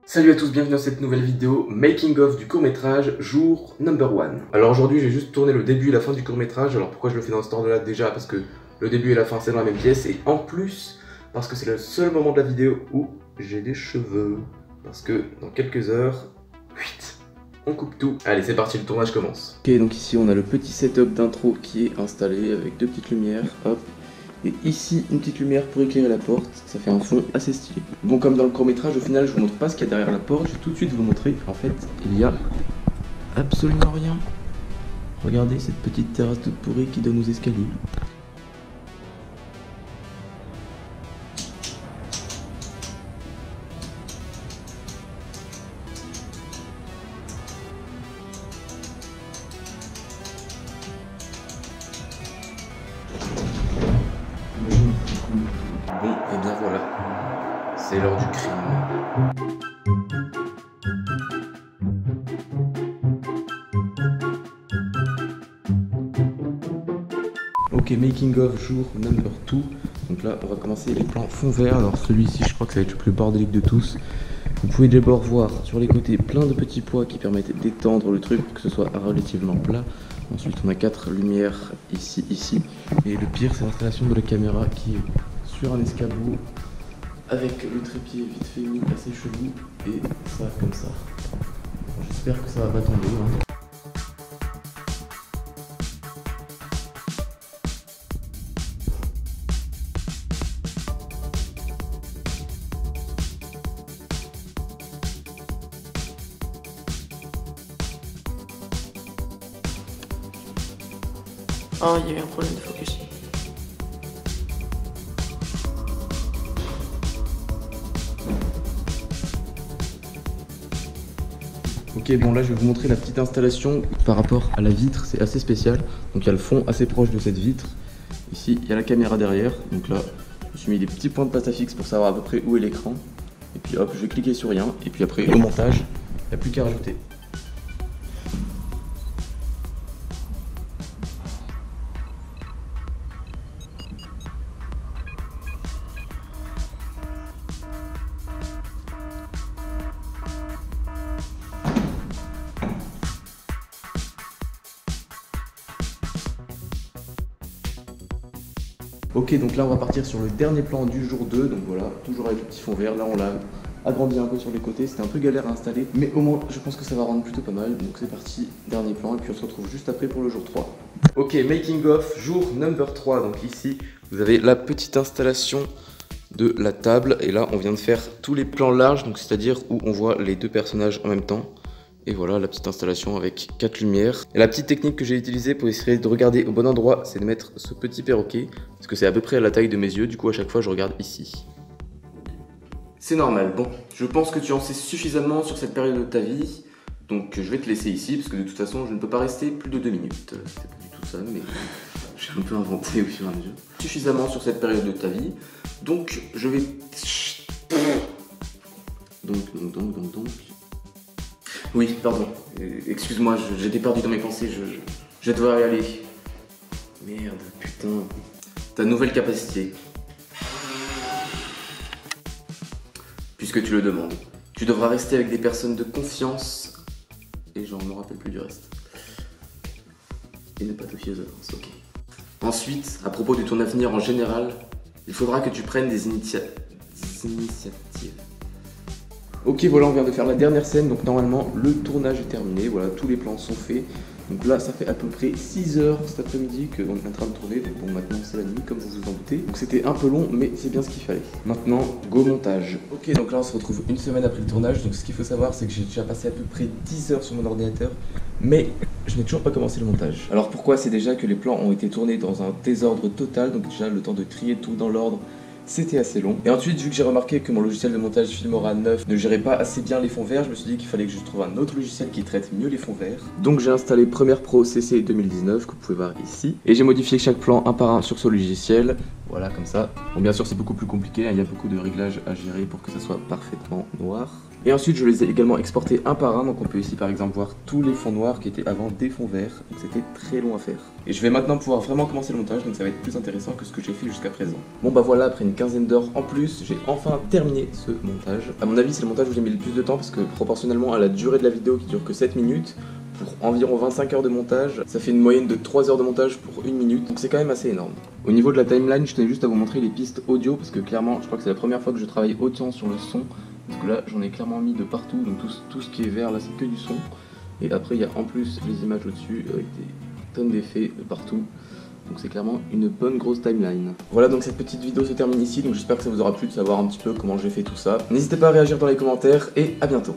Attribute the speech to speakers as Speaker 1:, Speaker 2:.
Speaker 1: Salut à tous, bienvenue dans cette nouvelle vidéo Making of du court-métrage jour number 1. Alors aujourd'hui j'ai juste tourné le début et la fin du court-métrage. Alors pourquoi je le fais dans cet ordre là? Déjà parce que le début et la fin c'est dans la même pièce, et en plus parce que c'est le seul moment de la vidéo où j'ai des cheveux. Parce que dans quelques heures, on coupe tout. Allez, c'est parti, le tournage commence. Ok, donc ici on a le petit setup d'intro qui est installé avec deux petites lumières, hop. Et ici, une petite lumière pour éclairer la porte, ça fait un fond assez stylé. Bon, comme dans le court-métrage, au final, je vous montre pas ce qu'il y a derrière la porte, je vais tout de suite vous montrer. En fait, il y a absolument rien. Regardez cette petite terrasse toute pourrie qui donne aux escaliers. Bon, et bien voilà, c'est l'heure du crime. Ok, making of jour number 2. Donc là, on va commencer les plans fond vert. Alors celui-ci, je crois que ça va être le plus bordélique de tous. Vous pouvez d'abord voir sur les côtés plein de petits poids qui permettent d'étendre le truc pour que ce soit relativement plat. Ensuite, on a 4 lumières ici. Et le pire, c'est l'installation de la caméra qui est sur un escabeau avec le trépied vite fait mis assez chelou et ça comme ça. J'espère que ça va pas tomber.
Speaker 2: Oh, il y a eu un problème de focus.
Speaker 1: Ok, bon là je vais vous montrer la petite installation par rapport à la vitre, c'est assez spécial. Donc il y a le fond assez proche de cette vitre. Ici il y a la caméra derrière, donc là je me suis mis des petits points de pasta fixe pour savoir à peu près où est l'écran. Et puis hop, je vais cliquer sur rien, et puis après au montage, il n'y a plus qu'à rajouter. Ok, donc là on va partir sur le dernier plan du jour 2, donc voilà, toujours avec le petit fond vert. Là on l'a agrandi un peu sur les côtés, c'était un peu galère à installer, mais au moins je pense que ça va rendre plutôt pas mal. Donc c'est parti, dernier plan, et puis on se retrouve juste après pour le jour 3. Ok, making of jour number 3, donc ici vous avez la petite installation de la table, et là on vient de faire tous les plans larges, donc c'est-à-dire où on voit les deux personnages en même temps. Et voilà la petite installation avec 4 lumières. Et la petite technique que j'ai utilisée pour essayer de regarder au bon endroit, c'est de mettre ce petit perroquet, parce que c'est à peu près à la taille de mes yeux, du coup à chaque fois je regarde ici. C'est normal, bon, je pense que tu en sais suffisamment sur cette période de ta vie, donc je vais te laisser ici, parce que de toute façon je ne peux pas rester plus de 2 minutes. C'était pas du tout ça, mais j'ai un peu inventé au fur et à mesure. Suffisamment sur cette période de ta vie, donc je vais... Donc... Oui, pardon, excuse-moi, j'étais perdu dans mes pensées, je vais devoir y aller. Merde, putain. Ta nouvelle capacité. Puisque tu le demandes. Tu devras rester avec des personnes de confiance. Et j'en me rappelle plus du reste. Et ne pas te fier aux avances, ok. Ensuite, à propos de ton avenir en général, il faudra que tu prennes des initiatives. Ok, voilà, on vient de faire la dernière scène, donc normalement le tournage est terminé, voilà, tous les plans sont faits. Donc là, ça fait à peu près 6 heures cet après-midi qu'on est en train de tourner, donc bon, maintenant c'est la nuit, comme vous vous en doutez. Donc c'était un peu long, mais c'est bien ce qu'il fallait. Maintenant, go montage. Ok, donc là on se retrouve une semaine après le tournage, donc ce qu'il faut savoir, c'est que j'ai déjà passé à peu près 10 heures sur mon ordinateur, mais je n'ai toujours pas commencé le montage. Alors pourquoi? C'est déjà que les plans ont été tournés dans un désordre total, donc déjà le temps de trier tout dans l'ordre, c'était assez long. Et ensuite, vu que j'ai remarqué que mon logiciel de montage Filmora 9 ne gérait pas assez bien les fonds verts, je me suis dit qu'il fallait que je trouve un autre logiciel qui traite mieux les fonds verts. Donc j'ai installé Premiere Pro CC 2019, que vous pouvez voir ici. Et j'ai modifié chaque plan un par un sur ce logiciel. Voilà, comme ça. Bon, bien sûr, c'est beaucoup plus compliqué, hein. Il y a beaucoup de réglages à gérer pour que ça soit parfaitement noir. Et ensuite, je les ai également exportés un par un. Donc, on peut ici, par exemple, voir tous les fonds noirs qui étaient avant des fonds verts. Donc, c'était très long à faire. Et je vais maintenant pouvoir vraiment commencer le montage. Donc, ça va être plus intéressant que ce que j'ai fait jusqu'à présent. Bon, bah voilà, après une quinzaine d'heures en plus, j'ai enfin terminé ce montage. À mon avis, c'est le montage où j'ai mis le plus de temps parce que proportionnellement à la durée de la vidéo qui dure que 7 minutes, pour environ 25 heures de montage, ça fait une moyenne de 3 heures de montage pour 1 minute, donc c'est quand même assez énorme. Au niveau de la timeline, je tenais juste à vous montrer les pistes audio, parce que clairement, je crois que c'est la première fois que je travaille autant sur le son, parce que là, j'en ai clairement mis de partout, donc tout ce qui est vert là, c'est que du son. Et après, il y a en plus les images au-dessus, avec des tonnes d'effets de partout. Donc c'est clairement une bonne grosse timeline. Voilà, donc cette petite vidéo se termine ici, donc j'espère que ça vous aura plu de savoir un petit peu comment j'ai fait tout ça. N'hésitez pas à réagir dans les commentaires, et à bientôt.